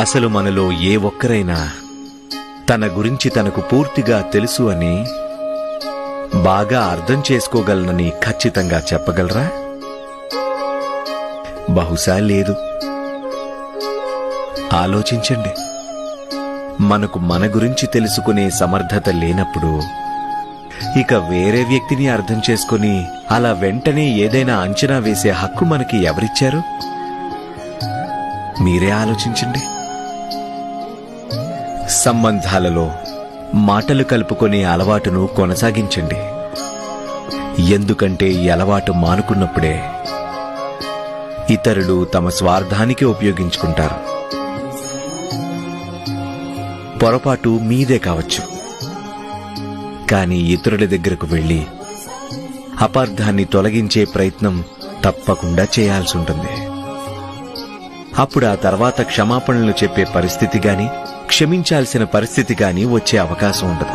అసలు మనలో ఏ ఒక్కరైనా తన గురించి తనకు పూర్తిగా తెలుసు అని, బాగా అర్థం చేసుకోగలనని ఖచ్చితంగా చెప్పగలరా? బహుశా లేదు. ఆలోచించండి. మనకు మన గురించి తెలుసుకునే సమర్థత లేనప్పుడు ఇక వేరే వ్యక్తిని అర్థం చేసుకుని అలా వెంటనే ఏదైనా అంచనా వేసే హక్కు మనకి ఎవరిచ్చారు? మీరే ఆలోచించండి. సంబంధాలలో మాటలు కలుపుకునే అలవాటును కొనసాగించండి. ఎందుకంటే ఈ అలవాటు మానుకున్నప్పుడే ఇతరులు తమ స్వార్థానికి ఉపయోగించుకుంటారు. పొరపాటు మీదే కావచ్చు, కానీ ఇతరుల దగ్గరకు వెళ్లి అపార్థాన్ని తొలగించే ప్రయత్నం తప్పకుండా చేయాల్సి ఉంటుంది. అప్పుడు ఆ తర్వాత క్షమాపణలు చెప్పే పరిస్థితి గాని, క్షమించాల్సిన పరిస్థితి గాని వచ్చే అవకాశం ఉండదు.